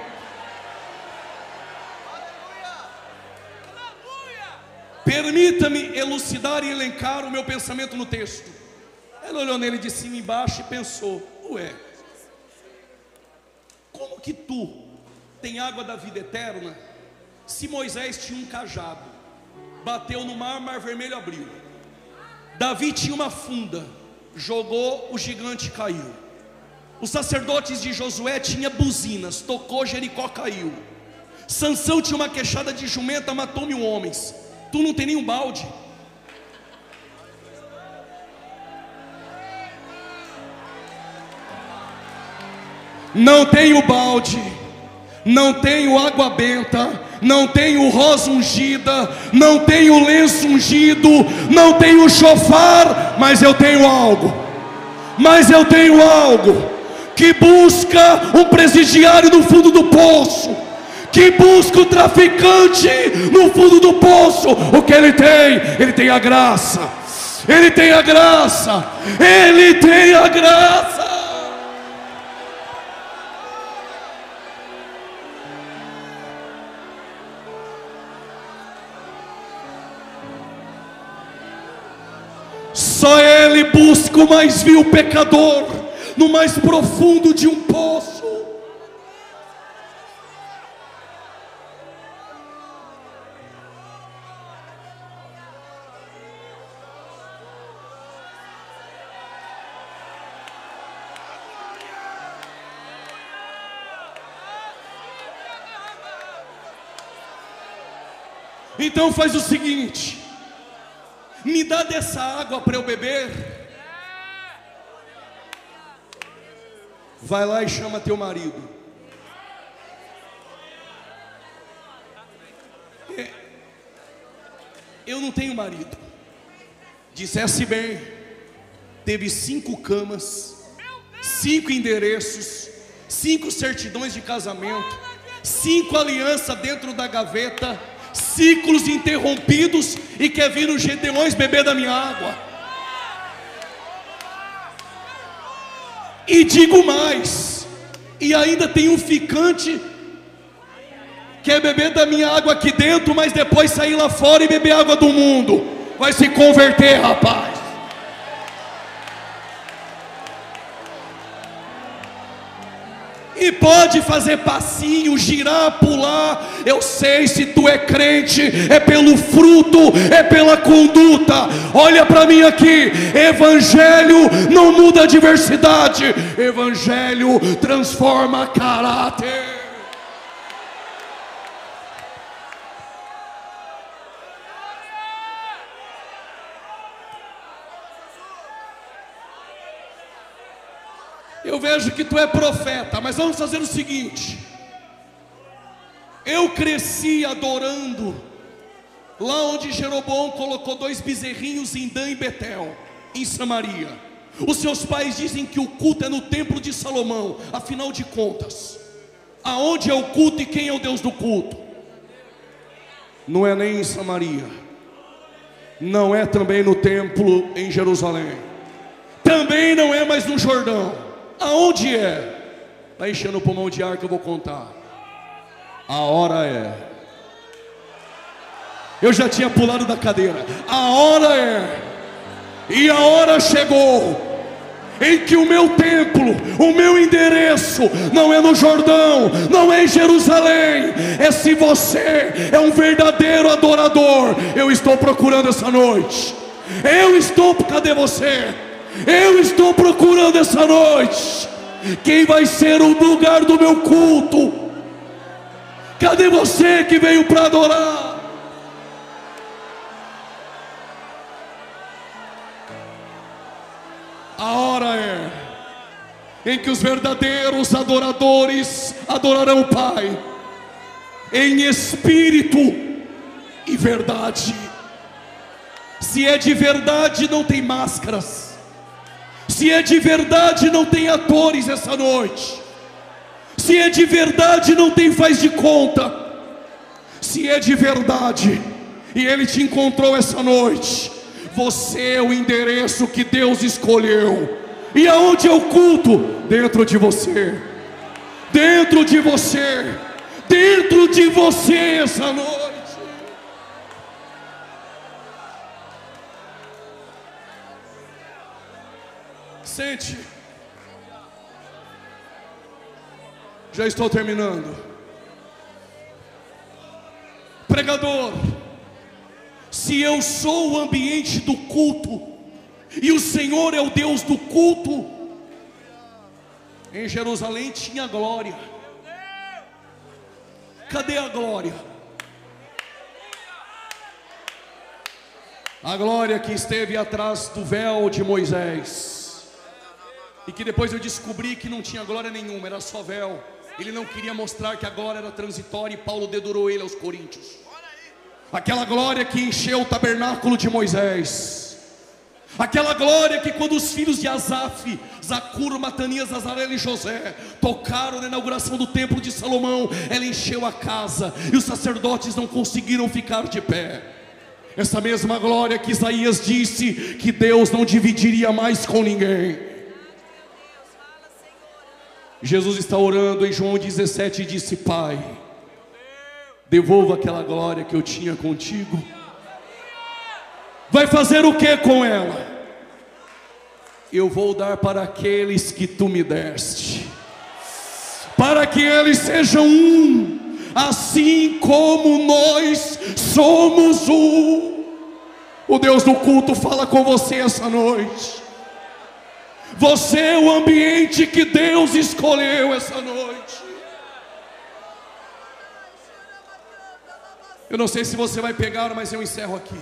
S2: Permita-me elucidar e elencar o meu pensamento no texto. Ela olhou nele de cima e embaixo e pensou: ué, como que tu tem água da vida eterna, se Moisés tinha um cajado, bateu no mar, mar vermelho abriu. Davi tinha uma funda, jogou, o gigante caiu. Os sacerdotes de Josué tinham buzinas, tocou, Jericó caiu. Sansão tinha uma queixada de jumenta, matou 1000 homens. Tu não tem nenhum balde. Não tenho balde, não tenho água benta, não tenho rosa ungida, não tenho lenço ungido, não tenho chofar, mas eu tenho algo. Mas eu tenho algo que busca um presidiário no fundo do poço, que busca o traficante no fundo do poço. O que ele tem? Ele tem a graça. Ele tem a graça. Ele tem a graça. Só ele busca o mais vil pecador no mais profundo de um poço. Então faz o seguinte: me dá dessa água para eu beber. Vai lá e chama teu marido. Eu não tenho marido. Dissesse bem, teve 5 camas, 5 endereços, 5 certidões de casamento, 5 alianças dentro da gaveta, ciclos interrompidos, e quer vir os Gedeões beber da minha água. E digo mais, e ainda tem um ficante, quer beber da minha água aqui dentro, mas depois sair lá fora e beber água do mundo. Vai se converter, rapaz. E pode fazer passinho, girar, pular. Eu sei, se tu é crente, é pelo fruto, é pela conduta. Olha para mim aqui. Evangelho não muda a diversidade. Evangelho transforma caráter. Eu vejo que tu é profeta, mas vamos fazer o seguinte: eu cresci adorando lá onde Jeroboão colocou 2 bezerrinhos em Dan e Betel, em Samaria. Os seus pais dizem que o culto é no templo de Salomão. Afinal de contas, aonde é o culto e quem é o Deus do culto? Não é nem em Samaria, não é também no templo em Jerusalém, também não é mais no Jordão. Aonde é? Vai enchendo o pulmão de ar que eu vou contar. A hora é. Eu já tinha pulado da cadeira. A hora é. E a hora chegou em que o meu templo, o meu endereço não é no Jordão, não é em Jerusalém, é se você é um verdadeiro adorador. Eu estou procurando essa noite. Cadê você? Eu estou procurando essa noite Quem vai ser o lugar do meu culto? Cadê você que veio para adorar? A hora é em que os verdadeiros adoradores adorarão o Pai em espírito e verdade. Se é de verdade, não tem máscaras. Se é de verdade, não tem atores essa noite. Se é de verdade, não tem faz de conta. Se é de verdade e Ele te encontrou essa noite, você é o endereço que Deus escolheu. E aonde é o culto? Dentro de você. Dentro de você. Dentro de você essa noite. Sente. Já estou terminando. Pregador, se eu sou o ambiente do culto e o Senhor é o Deus do culto, em Jerusalém tinha glória. Cadê a glória? A glória que esteve atrás do véu de Moisés, e que depois eu descobri que não tinha glória nenhuma, era só véu. Ele não queria mostrar que a glória era transitória, e Paulo dedurou ele aos Coríntios. Aquela glória que encheu o tabernáculo de Moisés, aquela glória que quando os filhos de Asaf, Zacur, Matanias, Azarel e José tocaram na inauguração do templo de Salomão, ela encheu a casa e os sacerdotes não conseguiram ficar de pé. Essa mesma glória que Isaías disse que Deus não dividiria mais com ninguém. Jesus está orando em João 17 e disse: Pai, devolva aquela glória que eu tinha contigo. Vai fazer o que com ela? Eu vou dar para aqueles que tu me deste, para que eles sejam um, assim como nós somos um. O Deus do culto fala com você essa noite. Você é o ambiente que Deus escolheu essa noite. Eu não sei se você vai pegar, mas eu encerro aqui.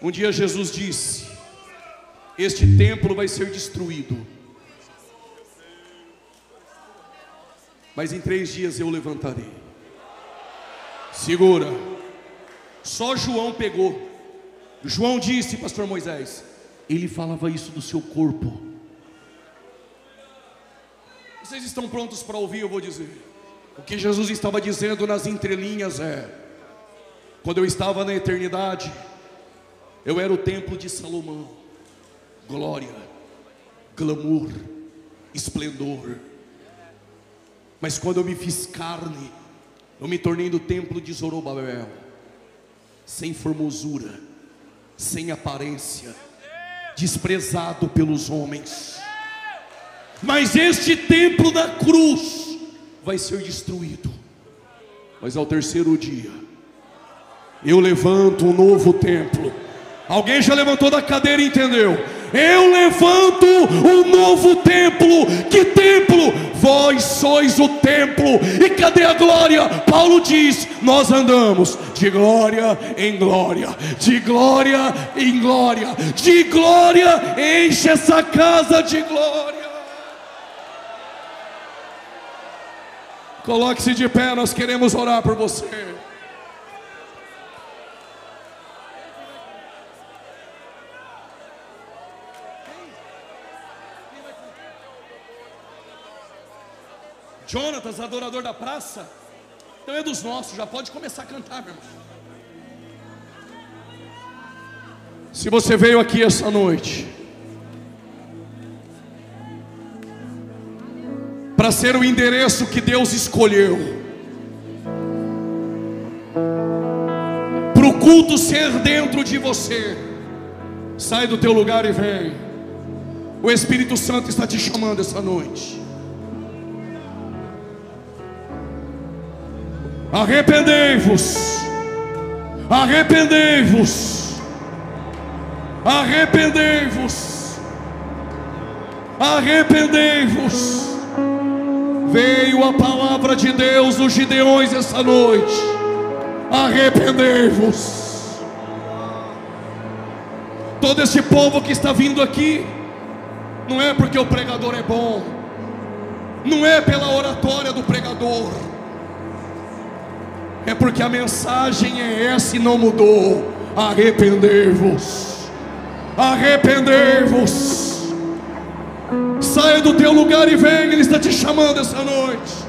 S2: Um dia Jesus disse: este templo vai ser destruído, mas em 3 dias eu levantarei. Segura. Só João pegou. João disse, pastor Moisés, ele falava isso do seu corpo. Vocês estão prontos para ouvir? Eu vou dizer. O que Jesus estava dizendo nas entrelinhas é: quando eu estava na eternidade, eu era o templo de Salomão, glória, glamour, esplendor. Mas quando eu me fiz carne, eu me tornei no templo de Zorobabel, sem formosura, sem aparência, desprezado pelos homens. Mas este templo da cruz vai ser destruído, mas ao 3º dia eu levanto um novo templo. Alguém já levantou da cadeira e entendeu? Eu levanto um novo templo. Que templo? Vós sois o templo. E cadê a glória? Paulo diz: nós andamos de glória em glória, de glória em glória, de glória enche essa casa de glória. Coloque-se de pé, nós queremos orar por você. Jonatas, adorador da praça, então é dos nossos, já pode começar a cantar, meu irmão. Se você veio aqui essa noite para ser o endereço que Deus escolheu, para o culto ser dentro de você, sai do teu lugar e vem. O Espírito Santo está te chamando essa noite. Arrependei-vos, arrependei-vos, arrependei-vos. arrependei-vos. Veio a palavra de Deus nos Gideões essa noite: arrependei-vos. Todo esse povo que está vindo aqui, não é porque o pregador é bom, não é pela oratória do pregador, é porque a mensagem é essa e não mudou. Arrependei-vos, arrependei-vos. Saia do teu lugar e venha, Ele está te chamando essa noite.